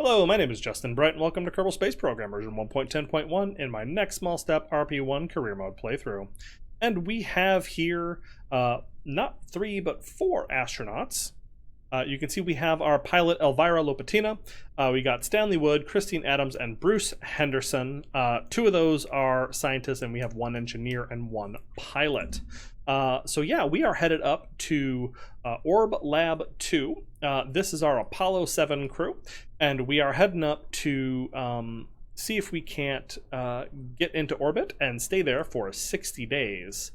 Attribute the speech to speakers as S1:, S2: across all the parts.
S1: Hello, my name is Justin Brett, and welcome to Kerbal Space Program version 1.10.1 in my next small step RP-1 career mode playthrough. And we have here not 3 but 4 astronauts. You can see we have our pilot Elvira Lopatina, we got Stanley Wood, Christine Adams, and Bruce Henderson. 2 of those are scientists, and we have 1 engineer and 1 pilot. So yeah, we are headed up to Orb Lab 2. This is our Apollo 7 crew, and we are heading up to see if we can't get into orbit and stay there for 60 days.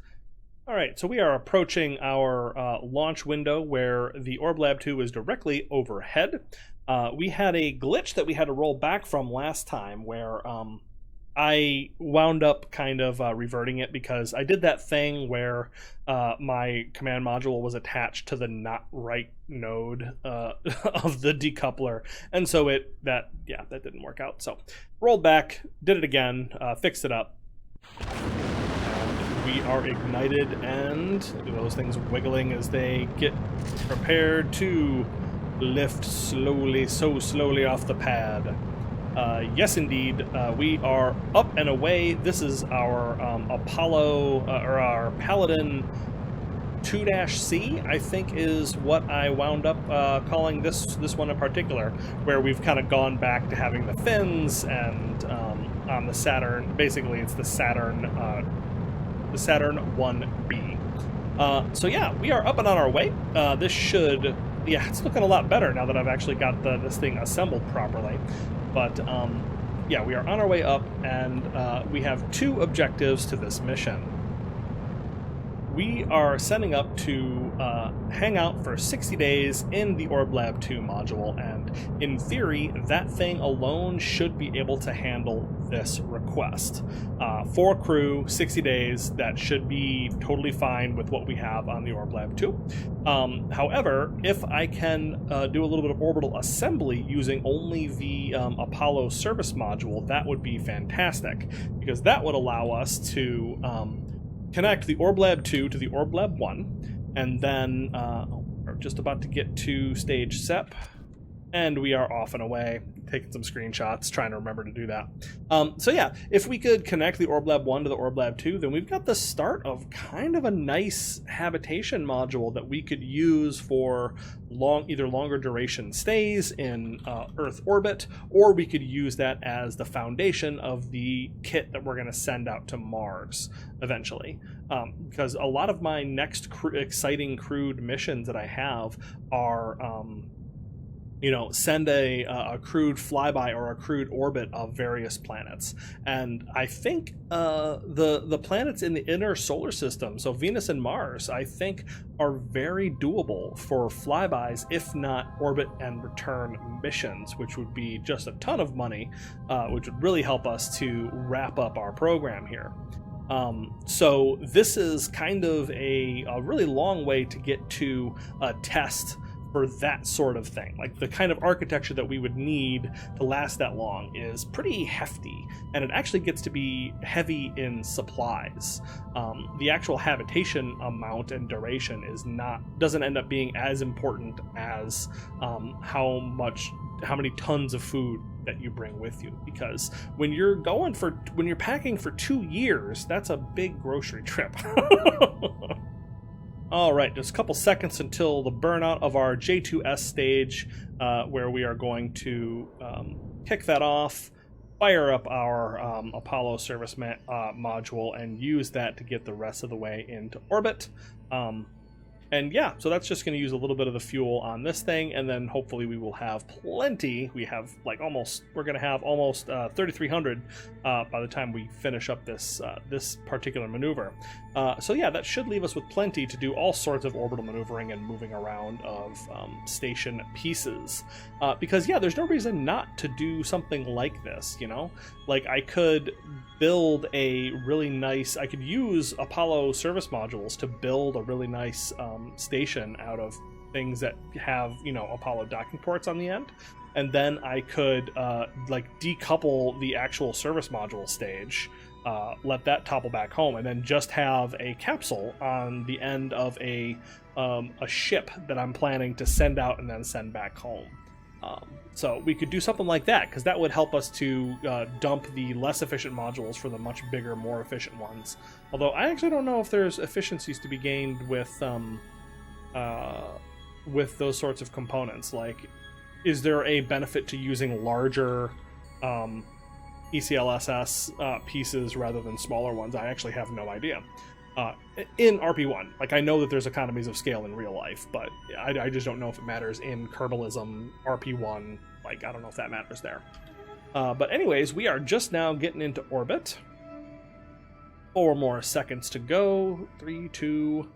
S1: Alright, so we are approaching our launch window where the Orb Lab 2 is directly overhead. We had a glitch that we had to roll back from last time where I wound up kind of reverting it because I did that thing where my command module was attached to the not right node of the decoupler, and so that didn't work out. So rolled back, did it again, fixed it up. We are ignited, and those things wiggling as they get prepared to lift slowly, so slowly off the pad. Yes, indeed, we are up and away. This is our Apollo, or our Paladin 2-C, I think is what I wound up calling this one in particular, where we've kind of gone back to having the fins, and on the Saturn, basically it's the Saturn 1B. So yeah, we are up and on our way. This should, yeah, it's looking a lot better now that I've actually got this thing assembled properly. But yeah, we are on our way up, and we have 2 objectives to this mission. We are setting up to hang out for 60 days in the Orb Lab 2 module, and in theory, that thing alone should be able to handle this request. 4 crew, 60 days, that should be totally fine with what we have on the Orb Lab 2. However, if I can do a little bit of orbital assembly using only the Apollo service module, that would be fantastic, because that would allow us to connect the Orb Lab 2 to the Orb Lab 1, and then we're just about to get to stage SEP, and we are off and away, taking some screenshots, trying to remember to do that. So yeah, if we could connect the Orb Lab 1 to the Orb Lab 2, then we've got the start of kind of a nice habitation module that we could use for either longer duration stays in Earth orbit, or we could use that as the foundation of the kit that we're going to send out to Mars eventually. Because a lot of my next exciting crewed missions that I have are send a crewed flyby or a crewed orbit of various planets. And I think the planets in the inner solar system, so Venus and Mars, I think are very doable for flybys, if not orbit and return missions, which would be just a ton of money, which would really help us to wrap up our program here. So this is kind of a really long way to get to a test for that sort of thing. Like, the kind of architecture that we would need to last that long is pretty hefty, and it actually gets to be heavy in supplies. The actual habitation amount and duration doesn't end up being as important as how many tons of food that you bring with you, because when you're packing for 2 years, that's a big grocery trip. Alright, just a couple seconds until the burnout of our J2S stage, where we are going to kick that off, fire up our Apollo service module, and use that to get the rest of the way into orbit. And yeah, so that's just going to use a little bit of the fuel on this thing, and then hopefully we will have plenty. We're going to have almost 3,300 by the time we finish up this particular maneuver. So yeah, that should leave us with plenty to do all sorts of orbital maneuvering and moving around of station pieces. Because yeah, there's no reason not to do something like this, Like, I could build I could use Apollo service modules to build a really nice station out of things that have, Apollo docking ports on the end. And then I could decouple the actual service module stage, let that topple back home, and then just have a capsule on the end of a ship that I'm planning to send out and then send back home. So we could do something like that, because that would help us to dump the less efficient modules for the much bigger, more efficient ones. Although I actually don't know if there's efficiencies to be gained with those sorts of components. Like, is there a benefit to using larger ECLSS pieces rather than smaller ones? I actually have no idea. In RP-1, like, I know that there's economies of scale in real life, but I just don't know if it matters in Kerbalism, RP-1. Like, I don't know if that matters there. But anyways, we are just now getting into orbit. 4 more seconds to go. 3, 2,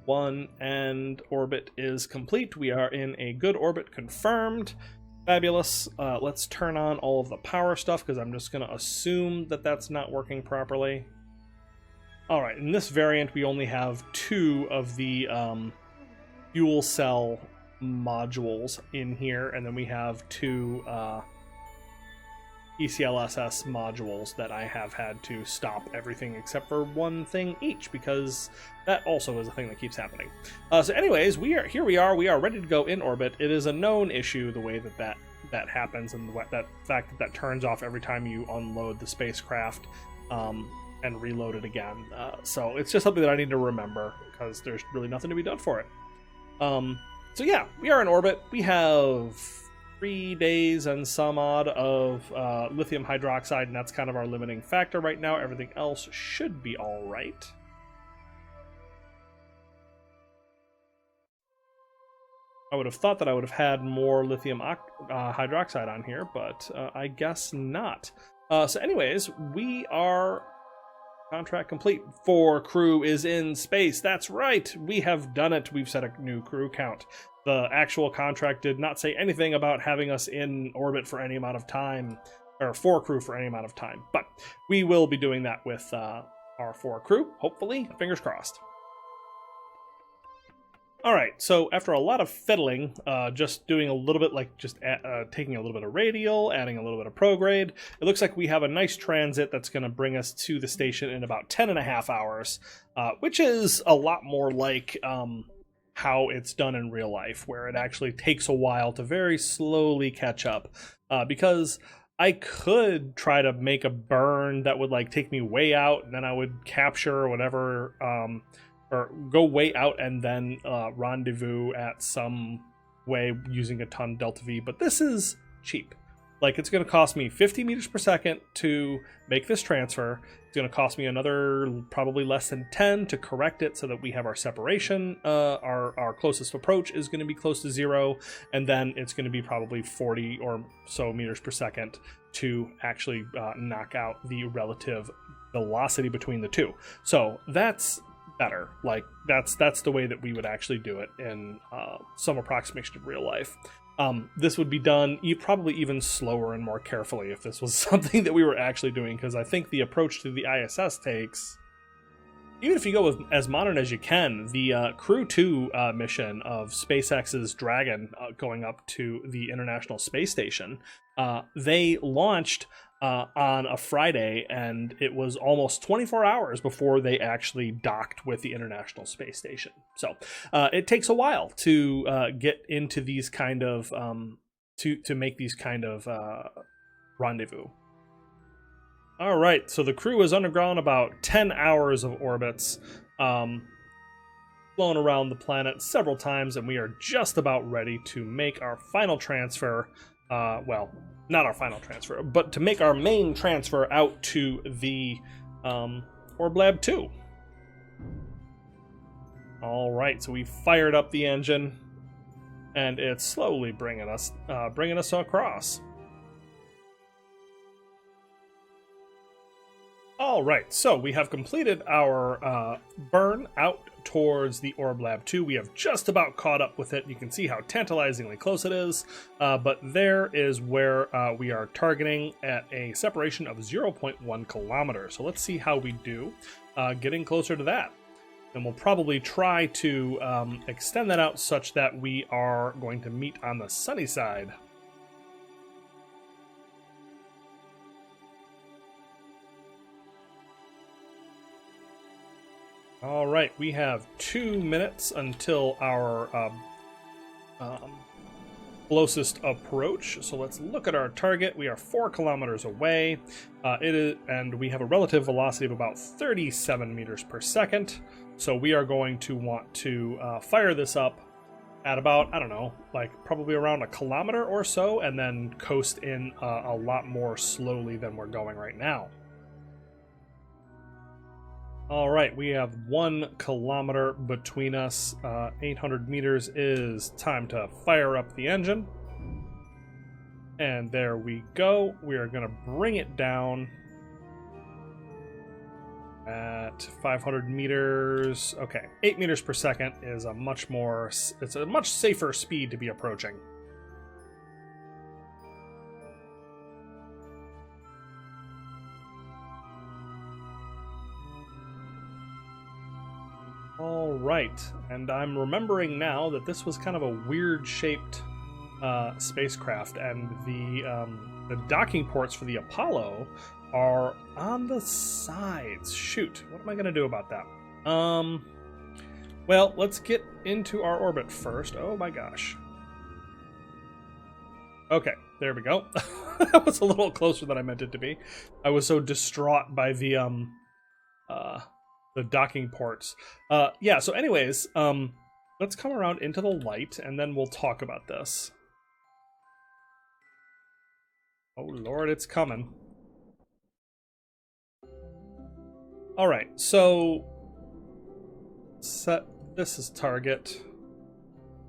S1: 1, and orbit is complete. We are in a good orbit, confirmed. Fabulous. Let's turn on all of the power stuff, because I'm just going to assume that that's not working properly. Alright, in this variant we only have 2 of the fuel cell modules in here, and then we have 2 ECLSS modules that I have had to stop everything except for 1 thing each, because that also is a thing that keeps happening. So anyways, we are ready to go in orbit. It is a known issue, the way that happens, and that fact that turns off every time you unload the spacecraft and reload it again. So it's just something that I need to remember, because there's really nothing to be done for it. So yeah, we are in orbit. We have 3 days and some odd of lithium hydroxide, and that's kind of our limiting factor right now. Everything else should be all right. I would have thought that I would have had more lithium hydroxide on here, but I guess not. So anyways, we are... Contract complete. 4 crew is in space. That's right. We have done it. We've set a new crew count. The actual contract did not say anything about having us in orbit for any amount of time, or 4 crew for any amount of time. But we will be doing that with our 4 crew, hopefully. Fingers crossed. All right, so after a lot of fiddling, just doing a little bit, like just taking a little bit of radial, adding a little bit of prograde, it looks like we have a nice transit that's going to bring us to the station in about 10.5 hours, which is a lot more like how it's done in real life, where it actually takes a while to very slowly catch up, because I could try to make a burn that would like take me way out, and then I would capture or whatever, or go way out and then rendezvous at some way using a ton delta V, but this is cheap. Like, it's going to cost me 50 meters per second to make this transfer. It's going to cost me another probably less than 10 to correct it so that we have our separation. Our closest approach is going to be close to 0, and then it's going to be probably 40 or so meters per second to actually knock out the relative velocity between the two. So that's better. Like, that's the way that we would actually do it in some approximation of real life. This would be done probably even slower and more carefully if this was something that we were actually doing, because I think the approach to the ISS takes, even if you go with as modern as you can, the Crew 2 mission of SpaceX's Dragon going up to the International Space Station, they launched on a Friday, and it was almost 24 hours before they actually docked with the International Space Station. So it takes a while to get into these kind of to make these kind of rendezvous. All right, so the crew has undergone about 10 hours of orbits, flown around the planet several times, and we are just about ready to make our final transfer. Well, not our final transfer, but to make our main transfer out to the Orb Lab 2. All right, so we fired up the engine, and it's slowly bringing us across. All right, so we have completed our burn out towards the Orb Lab 2. We have just about caught up with it. You can see how tantalizingly close it is, but there is where we are targeting at a separation of 0.1 kilometers. So let's see how we do getting closer to that. And we'll probably try to extend that out such that we are going to meet on the sunny side. All right, we have 2 minutes until our closest approach. So let's look at our target. We are 4 kilometers away. And we have a relative velocity of about 37 meters per second. So we are going to want to fire this up at about, I don't know, like probably around a kilometer or so, and then coast in a lot more slowly than we're going right now. All right, we have 1 kilometer between us. 800 meters is time to fire up the engine. And there we go. We are going to bring it down at 500 meters. Okay, 8 meters per second is a much more, it's a much safer speed to be approaching. All right, and I'm remembering now that this was kind of a weird-shaped spacecraft, and the docking ports for the Apollo are on the sides. Shoot, what am I going to do about that? Well, let's get into our orbit first. Oh my gosh. Okay, there we go. That was a little closer than I meant it to be. I was so distraught by the docking ports. Yeah, so anyways, let's come around into the light, and then we'll talk about this. Oh Lord, it's coming. All right, so set this is target,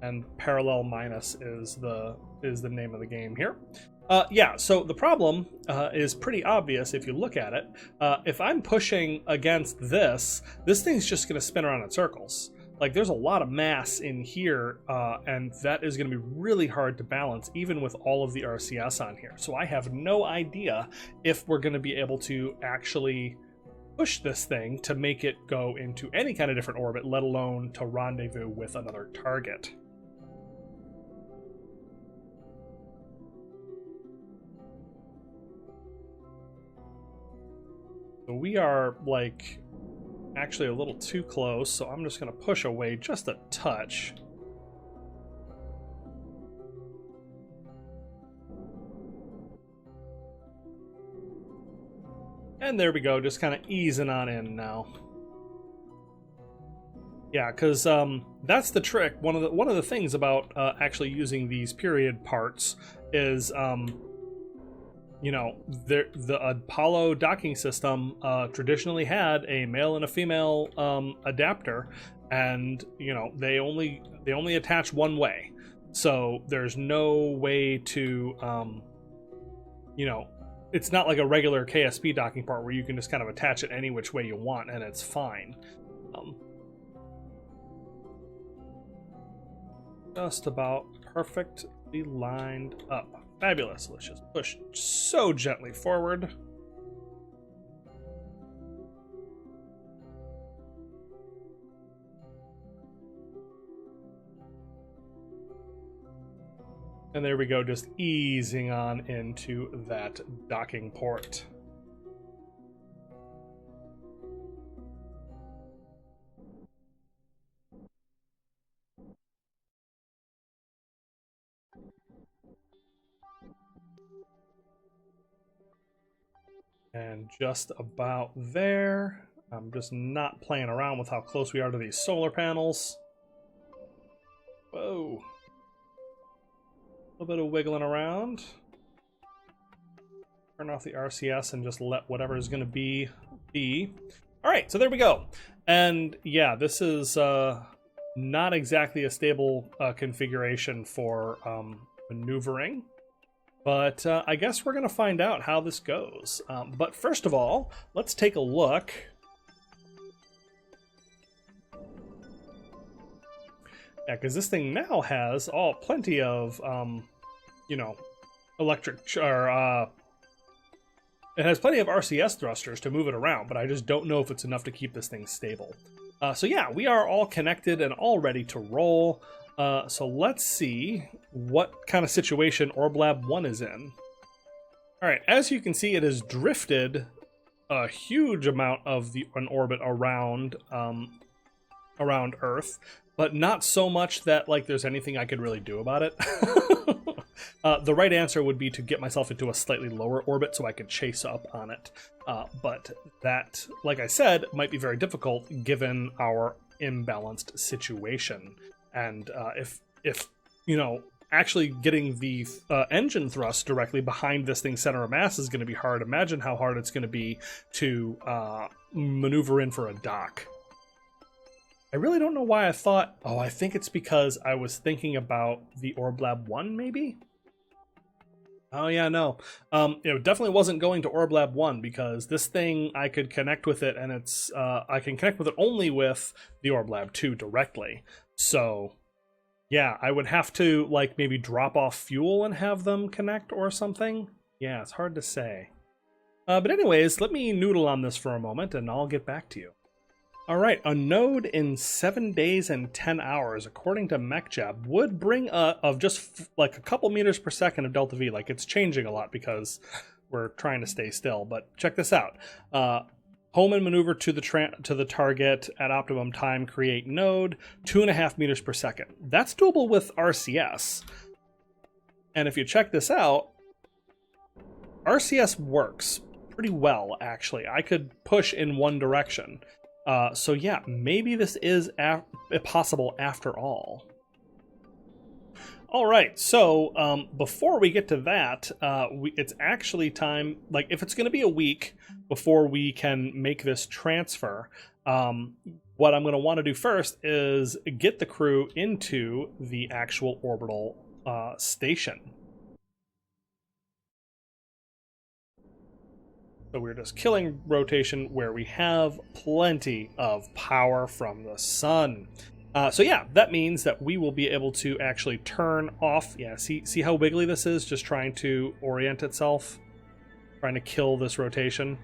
S1: and parallel minus is the name of the game here. Yeah, so the problem is pretty obvious if you look at it. If I'm pushing against this thing's just going to spin around in circles. Like, there's a lot of mass in here, and that is going to be really hard to balance, even with all of the RCS on here. So I have no idea if we're going to be able to actually push this thing to make it go into any kind of different orbit, let alone to rendezvous with another target. So we are, like, actually a little too close, so I'm just going to push away just a touch. And there we go, just kind of easing on in now. Yeah, because that's the trick. One of the things about actually using these period parts is, you know, the Apollo docking system traditionally had a male and a female adapter, and you know they only attach one way, so there's no way to, you know, it's not like a regular KSP docking part where you can just kind of attach it any which way you want and it's fine. Just about perfectly lined up. Fabulous. Let's just push so gently forward. And there we go, just easing on into that docking port. And just about there. I'm just not playing around with how close we are to these solar panels. Whoa. A little bit of wiggling around. Turn off the RCS and just let whatever is going to be. All right, so there we go. And yeah, this is not exactly a stable configuration for maneuvering. But I guess we're going to find out how this goes. But first of all, let's take a look. Yeah, because this thing now has plenty of, you know, electric, or it has plenty of RCS thrusters to move it around, but I just don't know if it's enough to keep this thing stable. So yeah, we are all connected and all ready to roll. So let's see what kind of situation Orb Lab 1 is in. Alright, as you can see, it has drifted a huge amount of an orbit around Earth, but not so much that like there's anything I could really do about it. The right answer would be to get myself into a slightly lower orbit so I could chase up on it. But that, like I said, might be very difficult given our imbalanced situation. And if you know, actually getting the engine thrust directly behind this thing's center of mass is going to be hard. Imagine how hard it's going to be to maneuver in for a dock. I really don't know why I thought... Oh, I think it's because I was thinking about the Orb Lab 1, maybe? Oh, yeah, no. It definitely wasn't going to Orb Lab 1, because this thing, I could connect with it, and it's... I can connect with it only with the Orb Lab 2 directly. So, yeah, I would have to, like, maybe drop off fuel and have them connect or something. Yeah, it's hard to say. But anyways, let me noodle on this for a moment, and I'll get back to you. Alright, a node in 7 days and 10 hours, according to MacLeod, would bring of just like a couple meters per second of delta V. Like, it's changing a lot because we're trying to stay still, but check this out. Home and maneuver to the target at optimum time, create node, 2.5 meters per second. That's doable with RCS. And if you check this out, RCS works pretty well, actually. I could push in one direction. So yeah, maybe this is possible after all. All right, so before we get to that, it's actually time, like if it's going to be a week before we can make this transfer, what I'm going to want to do first is get the crew into the actual orbital station. So we're just killing rotation where we have plenty of power from the sun. So yeah, that means that we will be able to actually turn off. Yeah, see how wiggly this is? Just trying to orient itself, trying to kill this rotation.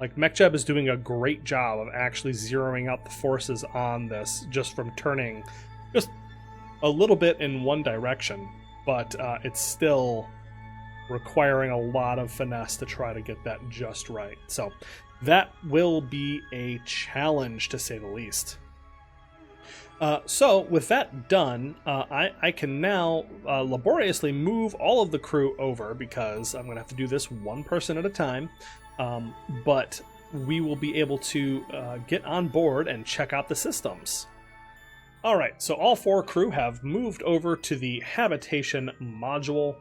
S1: Like, MacLeod is doing a great job of actually zeroing out the forces on this just from turning just a little bit in one direction, but it's still requiring a lot of finesse to try to get that just right. So that will be a challenge, to say the least. So with that done, I can now laboriously move all of the crew over, because I'm going to have to do this one person at a time. But we will be able to get on board and check out the systems. All right, so all 4 crew have moved over to the habitation module.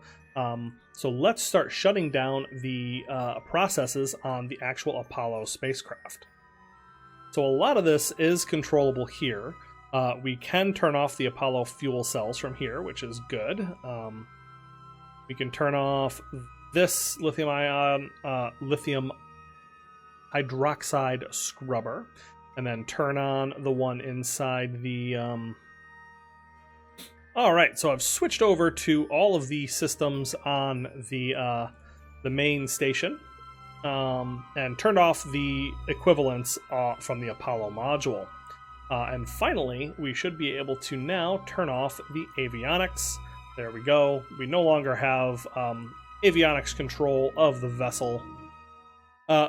S1: So let's start shutting down the processes on the actual Apollo spacecraft. So a lot of this is controllable here. We can turn off the Apollo fuel cells from here, which is good. We can turn off this lithium hydroxide scrubber, and then turn on the one inside the... All right, so I've switched over to all of the systems on the main station, and turned off the equivalents from the Apollo module. And finally, we should be able to now turn off the avionics. There we go. We no longer have avionics control of the vessel.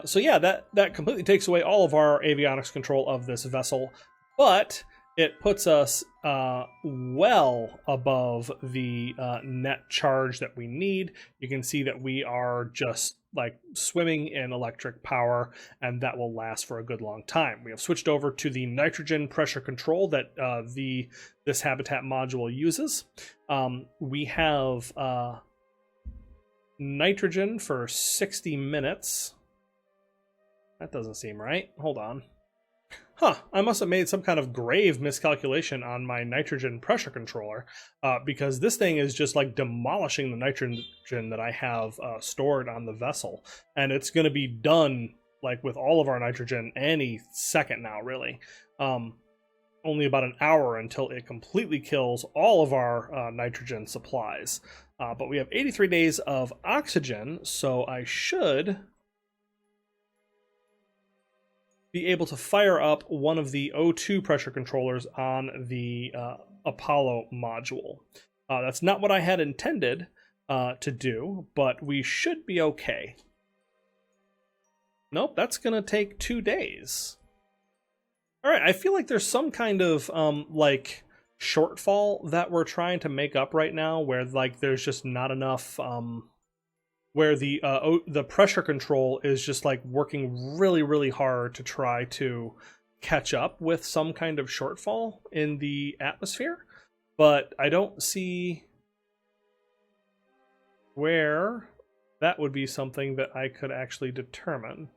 S1: So yeah, that completely takes away all of our avionics control of this vessel, but it puts us well above the net charge that we need. You can see that we are just like swimming in electric power, and that will last for a good long time. We have switched over to the nitrogen pressure control that this habitat module uses. We have nitrogen for 60 minutes. That doesn't seem right. Hold on. Huh, I must have made some kind of grave miscalculation on my nitrogen pressure controller, because this thing is just like demolishing the nitrogen that I have stored on the vessel. And it's going to be done like with all of our nitrogen any second now, really. Only about an hour until it completely kills all of our nitrogen supplies. But we have 83 days of oxygen, so I should be able to fire up one of the O2 pressure controllers on the Apollo module. That's not what I had intended to do, but we should be okay. Nope, that's going to take 2 days. All right, I feel like there's some kind of like shortfall that we're trying to make up right now, where like there's just not enough where the pressure control is just like working really, really hard to try to catch up with some kind of shortfall in the atmosphere. But I don't see where that would be something that I could actually determine.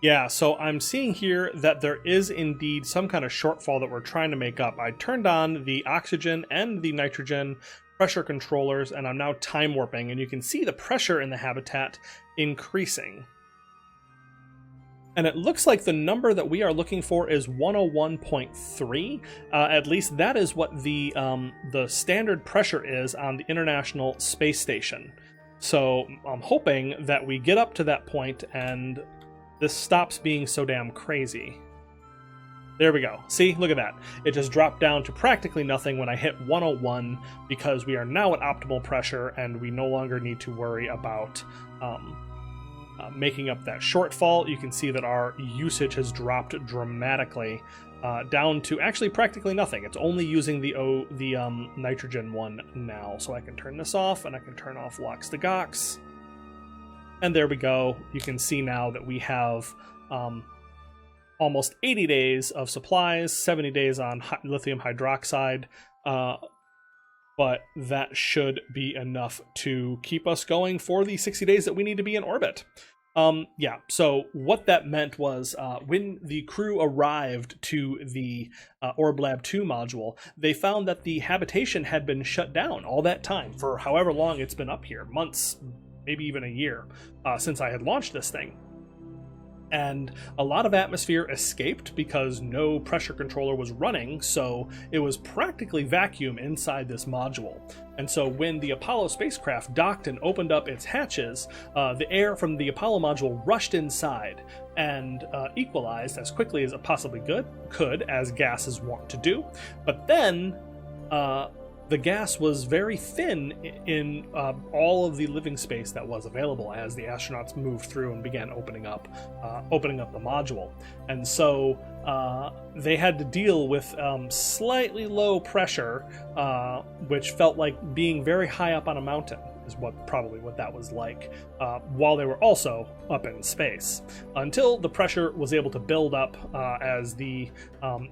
S1: Yeah, so I'm seeing here that there is indeed some kind of shortfall that we're trying to make up. I turned on the oxygen and the nitrogen pressure controllers, and I'm now time warping, and you can see the pressure in the habitat increasing. And it looks like the number that we are looking for is 101.3. At least that is what the standard pressure is on the International Space Station. So I'm hoping that we get up to that point and this stops being so damn crazy. There we go. See, look at that. It just dropped down to practically nothing when I hit 101 because we are now at optimal pressure and we no longer need to worry about making up that shortfall. You can see that our usage has dropped dramatically down to actually practically nothing. It's only using the nitrogen one now. So I can turn this off and I can turn off Locks to Gox. And there we go. You can see now that we have almost 80 days of supplies, 70 days on lithium hydroxide, but that should be enough to keep us going for the 60 days that we need to be in orbit. Yeah, so what that meant was when the crew arrived to the Orb Lab 2 module, they found that the habitation had been shut down all that time for however long it's been up here, months, maybe even a year, since I had launched this thing. And a lot of atmosphere escaped because no pressure controller was running, so it was practically vacuum inside this module. And so when the Apollo spacecraft docked and opened up its hatches, the air from the Apollo module rushed inside and equalized as quickly as it possibly could, as gases want to do. But then the gas was very thin in all of the living space that was available as the astronauts moved through and began opening up the module. And so they had to deal with slightly low pressure, which felt like being very high up on a mountain, is probably what that was like, while they were also up in space, until the pressure was able to build up as the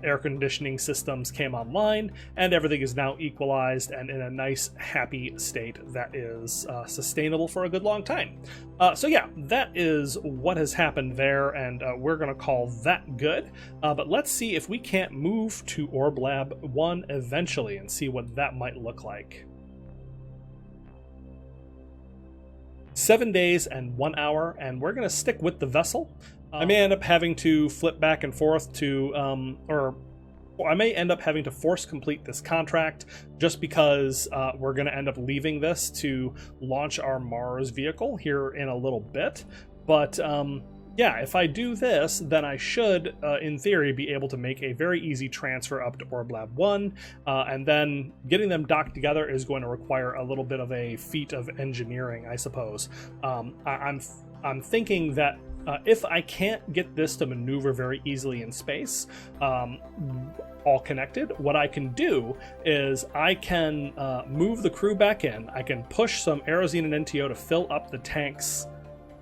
S1: air conditioning systems came online, and everything is now equalized and in a nice, happy state that is sustainable for a good long time. So yeah, that is what has happened there, and we're going to call that good. But let's see if we can't move to Orb Lab 1 eventually and see what that might look like. 7 days and 1 hour, and we're going to stick with the vessel. I may end up having to flip back and forth to, or I may end up having to force complete this contract just because we're going to end up leaving this to launch our Mars vehicle here in a little bit. But yeah, if I do this, then I should, in theory, be able to make a very easy transfer up to Orb Lab 1, and then getting them docked together is going to require a little bit of a feat of engineering, I suppose. I'm thinking that if I can't get this to maneuver very easily in space, all connected, what I can do is I can move the crew back in, I can push some Aerozine and NTO to fill up the tanks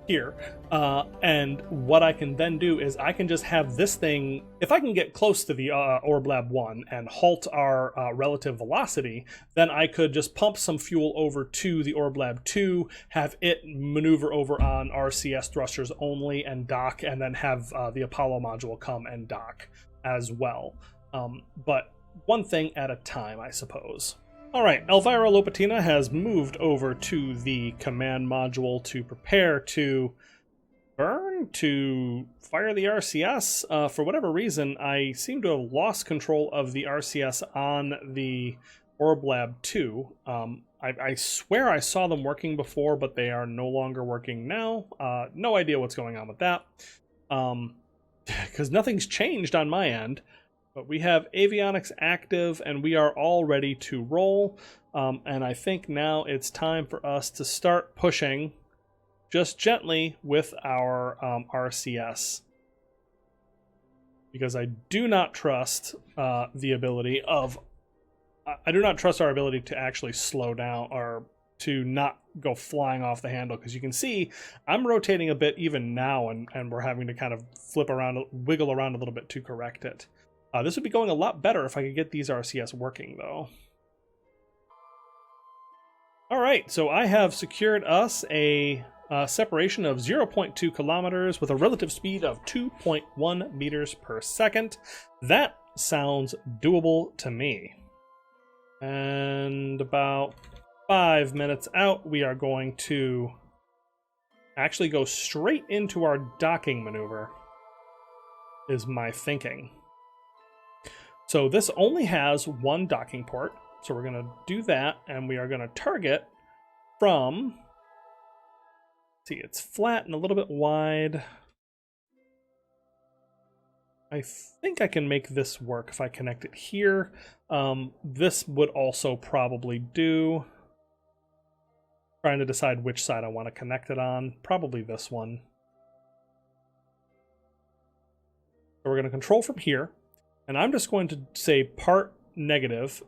S1: here, and what I can then do is I can just have this thing, if I can get close to the Orb Lab 1 and halt our relative velocity, then I could just pump some fuel over to the Orb Lab 2, have it maneuver over on RCS thrusters only and dock, and then have the Apollo module come and dock as well. But one thing at a time, I suppose. Alright, Elvira Lopatina has moved over to the command module to prepare to fire the RCS. For whatever reason, I seem to have lost control of the RCS on the Orb Lab 2. I swear I saw them working before, but they are no longer working now. No idea what's going on with that, because nothing's changed on my end. But we have avionics active and we are all ready to roll. And I think now it's time for us to start pushing just gently with our RCS. because I do not trust the ability of... I do not trust our ability to actually slow down or to not go flying off the handle, because you can see I'm rotating a bit even now, and we're having to kind of flip around, wiggle around a little bit to correct it. This would be going a lot better if I could get these RCS working, though. All right, so I have secured us a separation of 0.2 kilometers with a relative speed of 2.1 meters per second. That sounds doable to me. And about 5 minutes out, we are going to actually go straight into our docking maneuver, is my thinking. So this only has one docking port, so we're going to do that, and we are going to target from... See, it's flat and a little bit wide. I think I can make this work if I connect it here. This would also probably do. Trying to decide which side I want to connect it on. Probably this one. So we're going to control from here. And I'm just going to say part negative,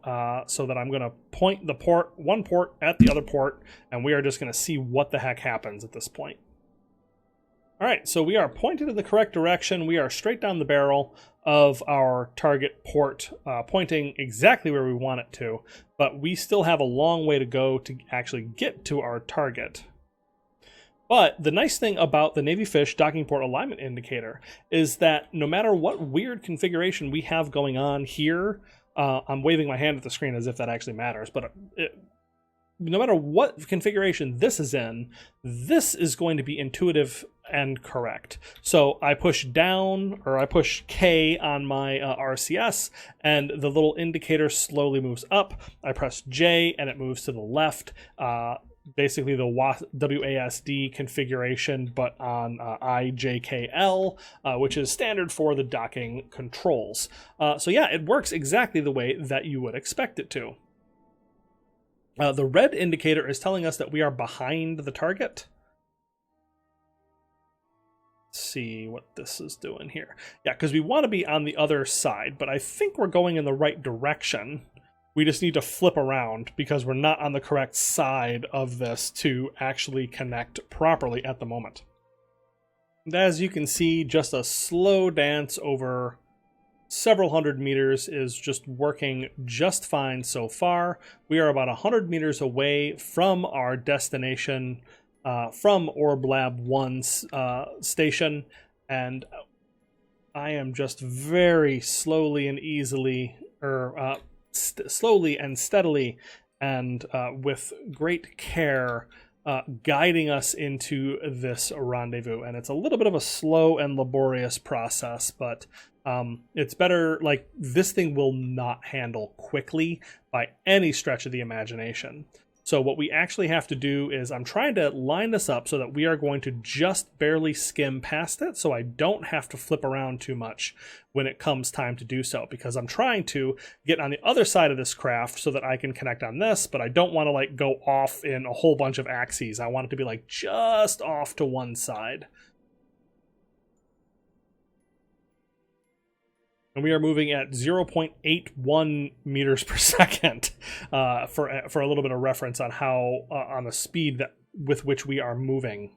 S1: so that I'm going to point the one port at the other port, and we are just going to see what the heck happens at this point. All right, so we are pointed in the correct direction. We are straight down the barrel of our target port, pointing exactly where we want it to, but we still have a long way to go to actually get to our target. But the nice thing about the Navy Fish docking port alignment indicator is that no matter what weird configuration we have going on here, I'm waving my hand at the screen as if that actually matters, but no matter what configuration this is in, this is going to be intuitive and correct. So I push down, or I push K on my RCS, and the little indicator slowly moves up. I press J, and it moves to the left. Basically the WASD configuration, but on IJKL, which is standard for the docking controls. So yeah, it works exactly the way that you would expect it to. The red indicator is telling us that we are behind the target. Let's see what this is doing here. Yeah, because we want to be on the other side, but I think we're going in the right direction. We just need to flip around because we're not on the correct side of this to actually connect properly at the moment. And as you can see, just a slow dance over several hundred meters is just working just fine so far. We are about 100 meters away from our destination, from Orb Lab 1's station, and I am just very slowly and easily, slowly and steadily and with great care guiding us into this rendezvous. And it's a little bit of a slow and laborious process, but it's better. Like, this thing will not handle quickly by any stretch of the imagination. So what we actually have to do is I'm trying to line this up so that we are going to just barely skim past it, so I don't have to flip around too much when it comes time to do so, because I'm trying to get on the other side of this craft so that I can connect on this, but I don't want to like go off in a whole bunch of axes. I want it to be like just off to one side. And we are moving at 0.81 meters per second for a little bit of reference on how on the speed with which we are moving.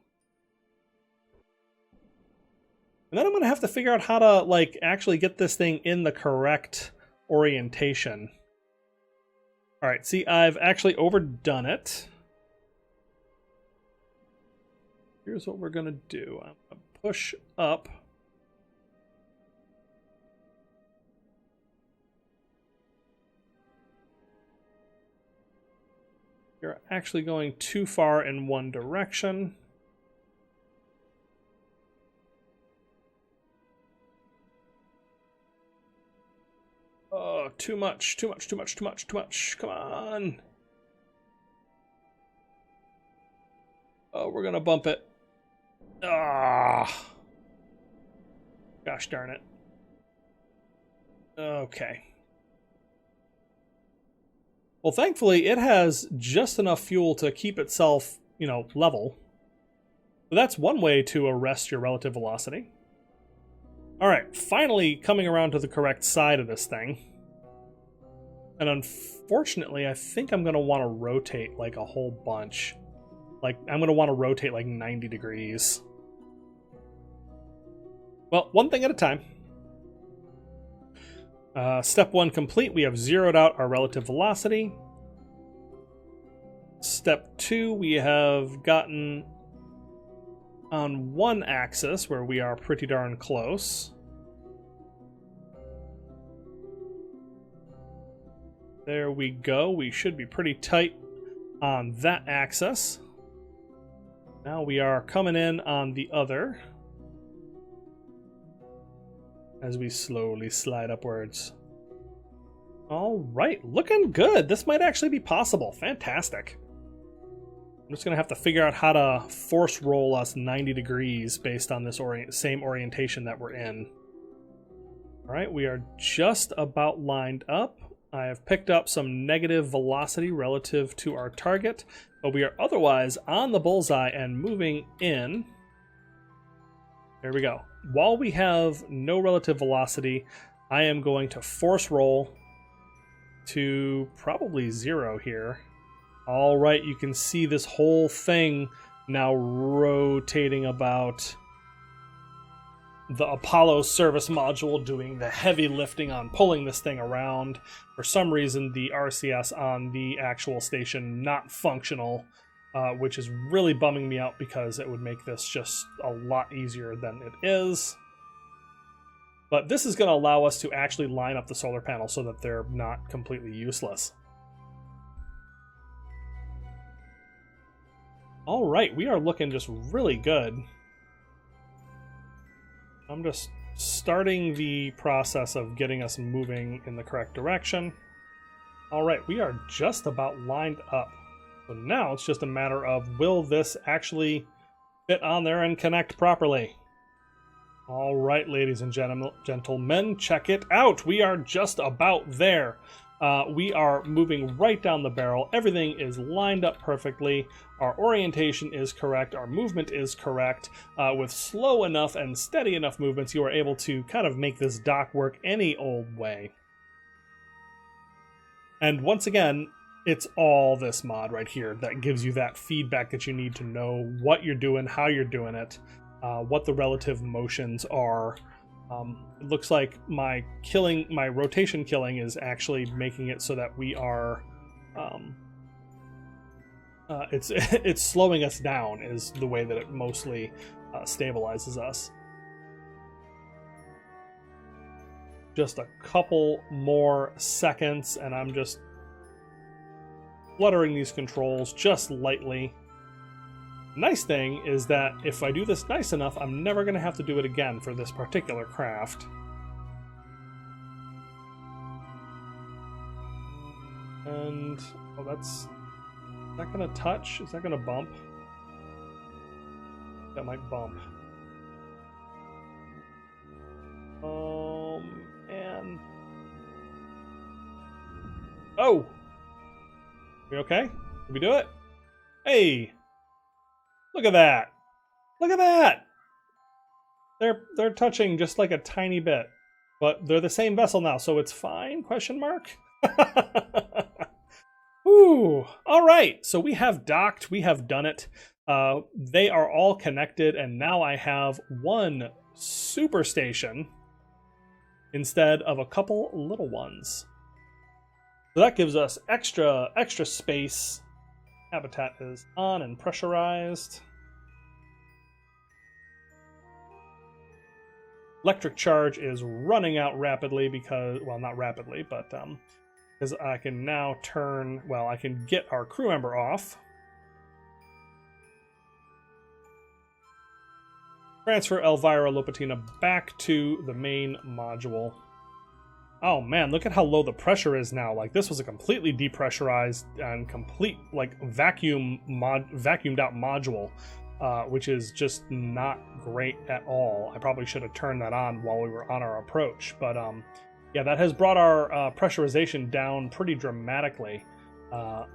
S1: And then I'm going to have to figure out how to like actually get this thing in the correct orientation. All right, see, I've actually overdone it. Here's what we're going to do. I'm going to push up. You're actually going too far in one direction. Oh, too much, too much, too much, too much, too much. Come on. Oh, we're gonna bump it. Ah. Gosh darn it. Okay. Well, thankfully, it has just enough fuel to keep itself, you know, level. But that's one way to arrest your relative velocity. All right, finally coming around to the correct side of this thing. And unfortunately, I think I'm going to want to rotate like a whole bunch. Like, I'm going to want to rotate like 90 degrees. Well, one thing at a time. Step 1 complete. We have zeroed out our relative velocity. Step 2, we have gotten on one axis where we are pretty darn close. There we go. We should be pretty tight on that axis. Now we are coming in on the other as we slowly slide upwards. All right, looking good. This might actually be possible. Fantastic. I'm just going to have to figure out how to force roll us 90 degrees based on this same orientation that we're in. All right, we are just about lined up. I have picked up some negative velocity relative to our target, but we are otherwise on the bullseye and moving in. There we go. While we have no relative velocity, I am going to force roll to probably 0 here. All right, you can see this whole thing now rotating about. The Apollo service module doing the heavy lifting on pulling this thing around. For some reason, the RCS on the actual station not functional, which is really bumming me out because it would make this just a lot easier than it is. But this is going to allow us to actually line up the solar panels so that they're not completely useless. All right, we are looking just really good. I'm just starting the process of getting us moving in the correct direction. All right, we are just about lined up. So now it's just a matter of, will this actually fit on there and connect properly? All right, ladies and gentlemen, check it out. We are just about there. We are moving right down the barrel. Everything is lined up perfectly. Our orientation is correct. Our movement is correct. With slow enough and steady enough movements, you are able to kind of make this dock work any old way. And once again, it's all this mod right here that gives you that feedback that you need to know what you're doing, how you're doing it, what the relative motions are. It looks like my rotation killing is actually making it so that we are, it's slowing us down is the way that it mostly stabilizes us. Just a couple more seconds and I'm just fluttering these controls just lightly. Nice thing is that if I do this nice enough, I'm never going to have to do it again for this particular craft. And, oh, is that going to touch? Is that going to bump? That might bump. And... oh! We okay? Did we do it? Hey! Look at that! Look at that! They're touching just like a tiny bit, but they're the same vessel now, so it's fine? Question mark. Ooh! All right, so we have docked. We have done it. They are all connected, and now I have one super station instead of a couple little ones. So that gives us extra space. Habitat is on and pressurized. Electric charge is running out rapidly because, well, not rapidly, but because I can now turn, well, I can get our crew member off. Transfer Elvira Lopatina back to the main module. Oh man, look at how low the pressure is now. Like, this was a completely depressurized and complete, like, vacuumed out module, which is just not great at all. I probably should have turned that on while we were on our approach. But yeah, that has brought our pressurization down pretty dramatically.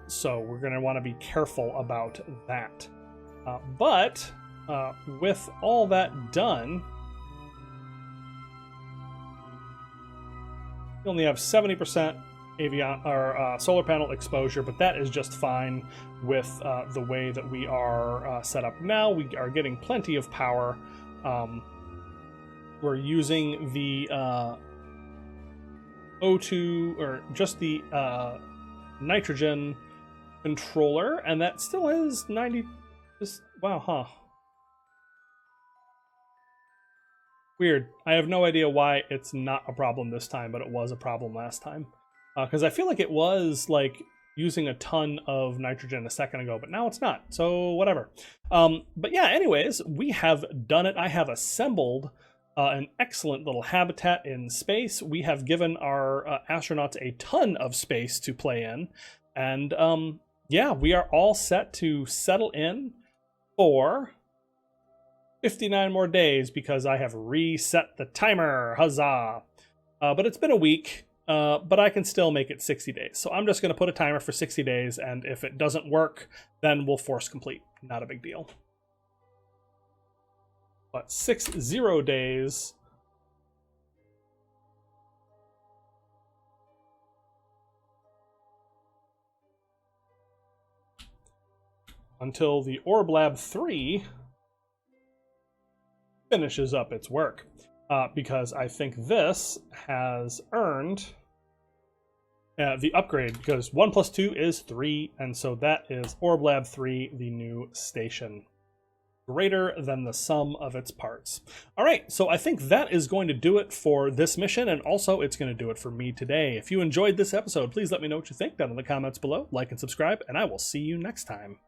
S1: So we're going to want to be careful about that. But with all that done, We only have 70% solar panel exposure, but that is just fine with the way that we are set up now. We are getting plenty of power. We're using the O2, or just the nitrogen controller, and that still is 90. Wow, huh? Weird. I have no idea why it's not a problem this time, but it was a problem last time. Because I feel like it was like using a ton of nitrogen a second ago, but now it's not. So whatever. But yeah, anyways, we have done it. I have assembled an excellent little habitat in space. We have given our astronauts a ton of space to play in. And yeah, we are all set to settle in for 59 more days because I have reset the timer. Huzzah! But it's been a week. But I can still make it 60 days. So I'm just going to put a timer for 60 days, and if it doesn't work, then we'll force complete. Not a big deal. But 60 days. Until the Orb Lab 3 finishes up its work. Because I think this has earned the upgrade, because 1 + 2 is 3, and so that is Orb Lab 3, the new station. Greater than the sum of its parts. Alright, so I think that is going to do it for this mission, and also it's going to do it for me today. If you enjoyed this episode, please let me know what you think down in the comments below, like and subscribe, and I will see you next time.